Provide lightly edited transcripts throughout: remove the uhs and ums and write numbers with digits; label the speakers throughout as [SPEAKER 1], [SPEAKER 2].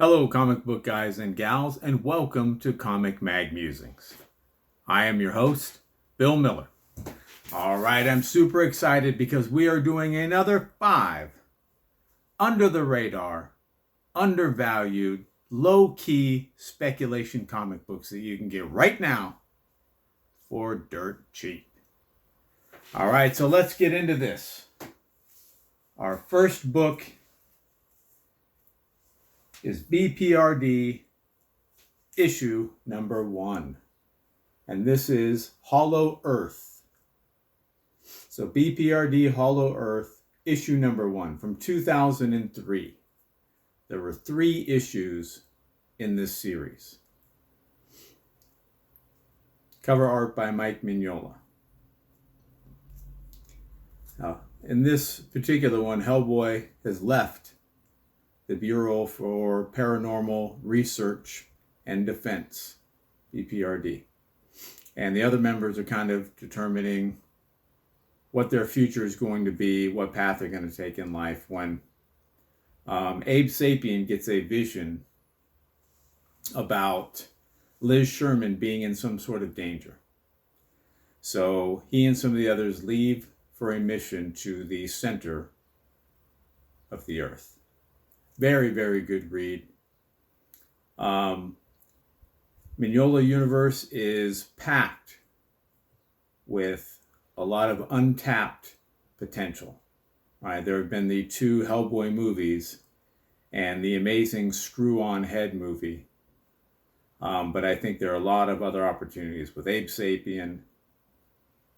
[SPEAKER 1] Hello, comic book guys and gals, and welcome to Comic Mag Musings. I am your host, Bill Miller. All right, I'm super excited because we are doing another 5 under the radar, undervalued, low-key speculation comic books that you can get right now for dirt cheap. All right, so let's get into this. Our first book is BPRD issue number 1. And this is Hollow Earth. So BPRD Hollow Earth issue number 1 from 2003. There were 3 issues in this series. Cover art by Mike Mignola. Now, in this particular one, Hellboy has left the Bureau for Paranormal Research and Defense, BPRD. And the other members are kind of determining what their future is going to be, what path they're going to take in life when Abe Sapien gets a vision about Liz Sherman being in some sort of danger. So he and some of the others leave for a mission to the center of the earth. Very, very good read. Mignola universe is packed with a lot of untapped potential. Right? There have been the 2 Hellboy movies and the amazing Screw-On Head movie. But I think there are a lot of other opportunities with Abe Sapien,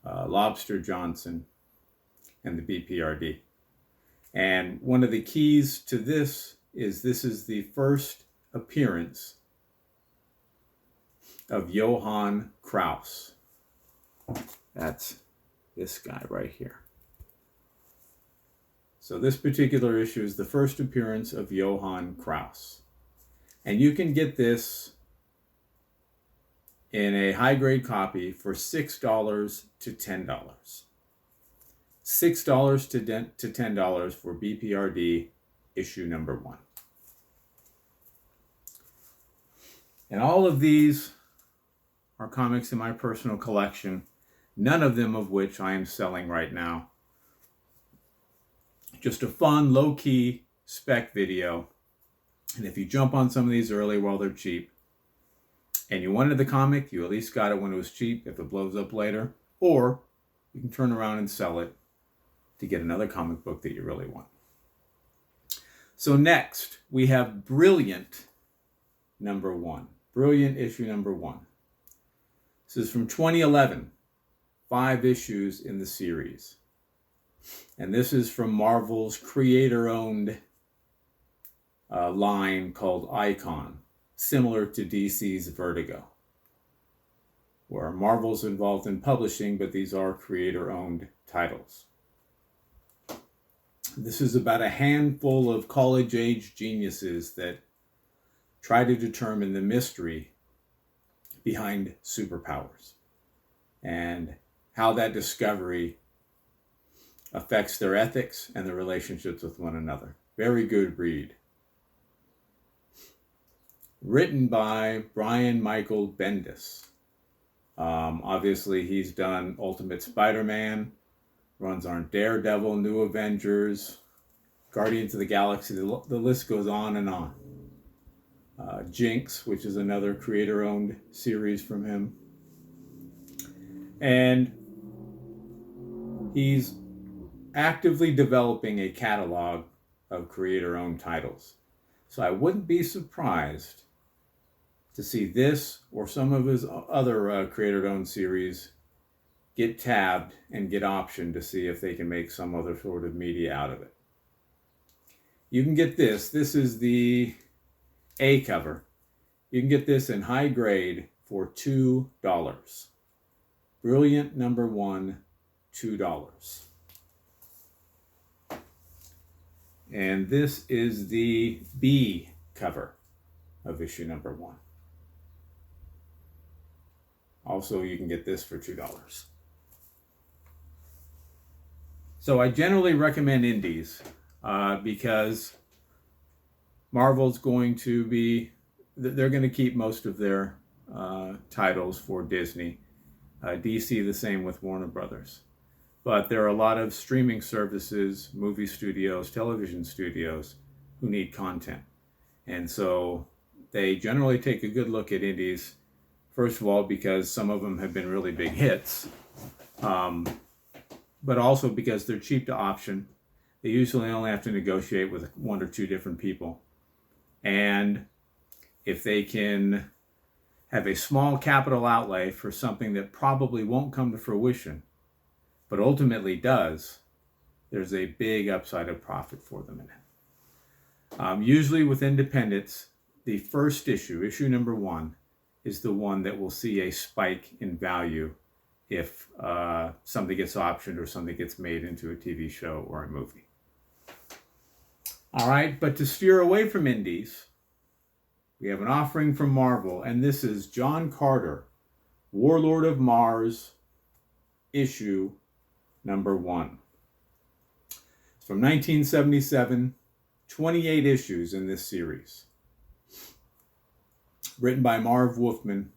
[SPEAKER 1] Lobster Johnson, and the BPRD. And one of the keys to this is the first appearance of Johann Kraus. That's this guy right here. So this particular issue is the first appearance of Johann Kraus. And you can get this in a high-grade copy for $6 to $10. $6 to $10 for BPRD issue number 1. And all of these are comics in my personal collection, none of them of which I am selling right now. Just a fun, low-key spec video. And if you jump on some of these early while they're cheap, and you wanted the comic, you at least got it when it was cheap if it blows up later, or you can turn around and sell it to get another comic book that you really want. So next, we have Brilliant number 1. Brilliant issue number 1. This is from 2011. 5 issues in the series. And this is from Marvel's creator-owned line called Icon, similar to DC's Vertigo, where Marvel's involved in publishing, but these are creator-owned titles. This is about a handful of college-age geniuses that try to determine the mystery behind superpowers and how that discovery affects their ethics and their relationships with one another. Very good read. Written by Brian Michael Bendis. Obviously, he's done Ultimate Spider-Man, runs on Daredevil, New Avengers, Guardians of the Galaxy. The list goes on and on. Jinx, which is another creator-owned series from him. And he's actively developing a catalog of creator-owned titles. So I wouldn't be surprised to see this or some of his other creator-owned series get tabbed and get optioned to see if they can make some other sort of media out of it. You can get this. This is the A cover. You can get this in high grade for $2. Brilliant number 1, $2. And this is the B cover of issue number 1. Also, you can get this for $2. So I generally recommend indies because Marvel's going to be, they're going to keep most of their titles for Disney. DC the same with Warner Brothers. But there are a lot of streaming services, movie studios, television studios who need content. And so they generally take a good look at indies, first of all, because some of them have been really big hits, but also because they're cheap to option. They usually only have to negotiate with one or two different people. And if they can have a small capital outlay for something that probably won't come to fruition, but ultimately does, there's a big upside of profit for them in it. Usually with independents, the first issue, issue number 1, is the one that will see a spike in value if something gets optioned or something gets made into a TV show or a movie. All right, but to steer away from indies, we have an offering from Marvel, and this is John Carter, Warlord of Mars, issue number 1. It's from 1977, 28 issues in this series. Written by Marv Wolfman,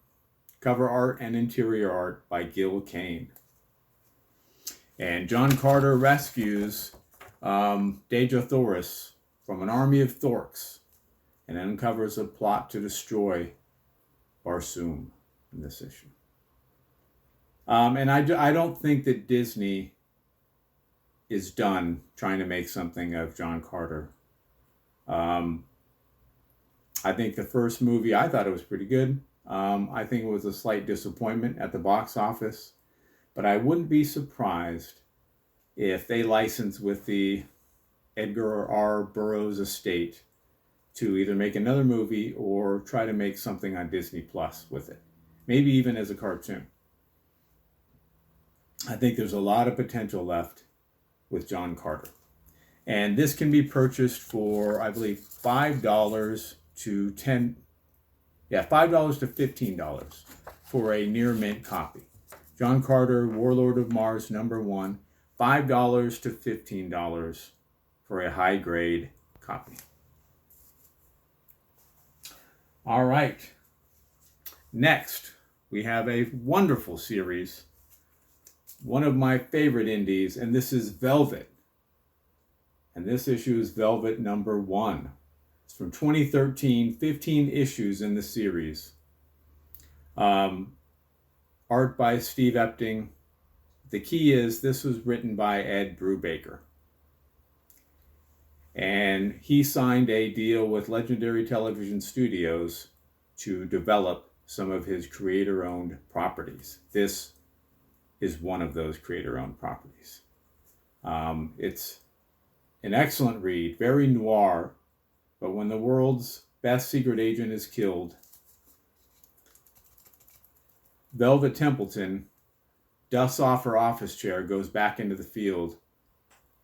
[SPEAKER 1] cover art and interior art by Gil Kane. And John Carter rescues Dejothoris from an army of Thorks and uncovers a plot to destroy Barsoom in this issue. And I don't think that Disney is done trying to make something of John Carter. I think the first movie, I thought it was pretty good. I think it was a slight disappointment at the box office, but I wouldn't be surprised if they license with the Edgar R. Burroughs estate to either make another movie or try to make something on Disney Plus with it. Maybe even as a cartoon. I think there's a lot of potential left with John Carter. And this can be purchased for, I believe, $5 to $15 for a near mint copy. John Carter, Warlord of Mars, number 1, $5 to $15 for a high grade copy. All right. Next, we have a wonderful series, one of my favorite indies, and this is Velvet. And this issue is Velvet number 1. It's from 2013, 15 issues in the series. Art by Steve Epting. The key is this was written by Ed Brubaker. And he signed a deal with Legendary Television Studios to develop some of his creator-owned properties. This is one of those creator-owned properties. It's an excellent read, very noir, but when the world's best secret agent is killed, Velvet Templeton dusts off her office chair, goes back into the field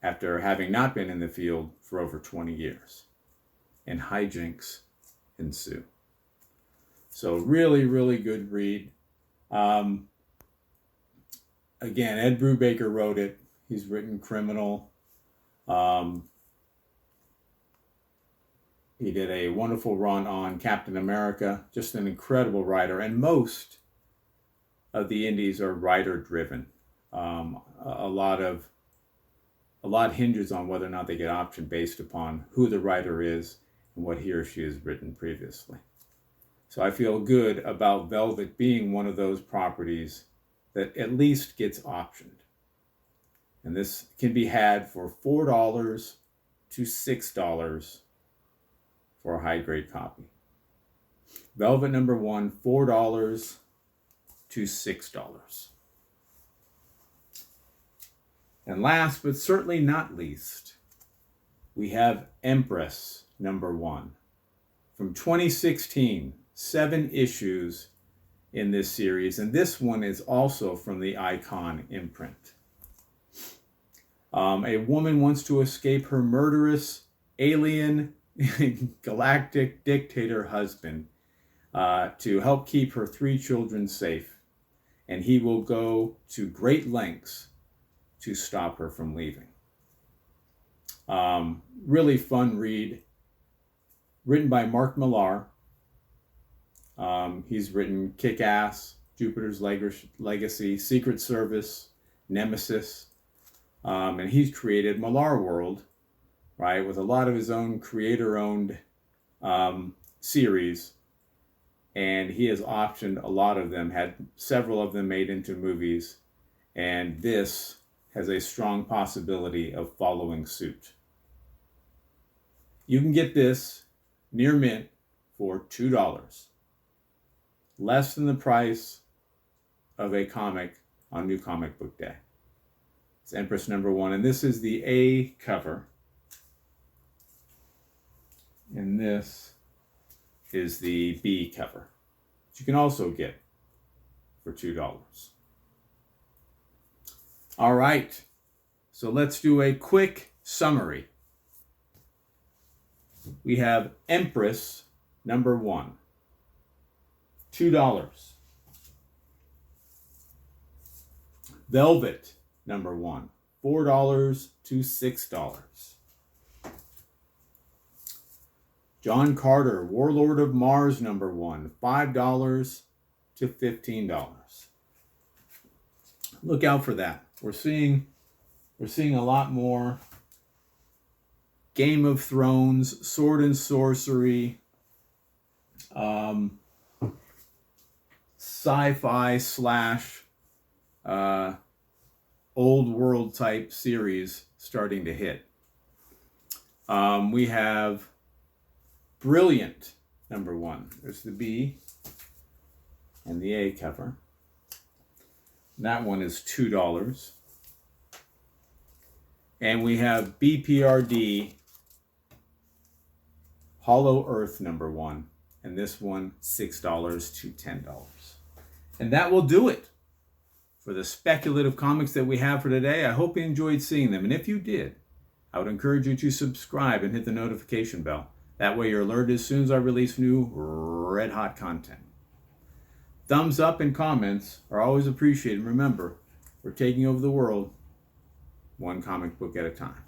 [SPEAKER 1] after having not been in the field for over 20 years. And hijinks ensue. So really, really good read. Again, Ed Brubaker wrote it. He's written Criminal. He did a wonderful run on Captain America. Just an incredible writer. And most of the indies are writer-driven. A lot hinges on whether or not they get optioned based upon who the writer is and what he or she has written previously. So I feel good about Velvet being one of those properties that at least gets optioned. And this can be had for $4 to $6 for a high-grade copy. Velvet number 1, $4 to $6. And last, but certainly not least, we have Empress number 1. From 2016, 7 issues in this series, and this one is also from the Icon imprint. A woman wants to escape her murderous, alien, galactic dictator husband to help keep her 3 children safe, and he will go to great lengths to stop her from leaving. Really fun read. Written by Mark Millar. He's written Kick-Ass, Jupiter's Legacy, Secret Service, Nemesis, and he's created Millar World, right, with a lot of his own creator-owned series, and he has optioned a lot of them, had several of them made into movies, and this has a strong possibility of following suit. You can get this near mint for $2, less than the price of a comic on New Comic Book Day. It's Empress #1, and this is the A cover, and this is the B cover, which you can also get for $2. All right, so let's do a quick summary. We have Empress #1, $2. Velvet #1, $4 to $6. John Carter, Warlord of Mars #1, $5 to $15. Look out for that. We're seeing a lot more Game of Thrones, sword and sorcery, sci-fi slash old world type series starting to hit. We have Brilliant #1. There's the B and the A cover. That one is $2. And we have BPRD Hollow Earth #1. And this one, $6 to $10. And that will do it for the speculative comics that we have for today. I hope you enjoyed seeing them. And if you did, I would encourage you to subscribe and hit the notification bell. That way you're alerted as soon as I release new red hot content. Thumbs up and comments are always appreciated. Remember, we're taking over the world one comic book at a time.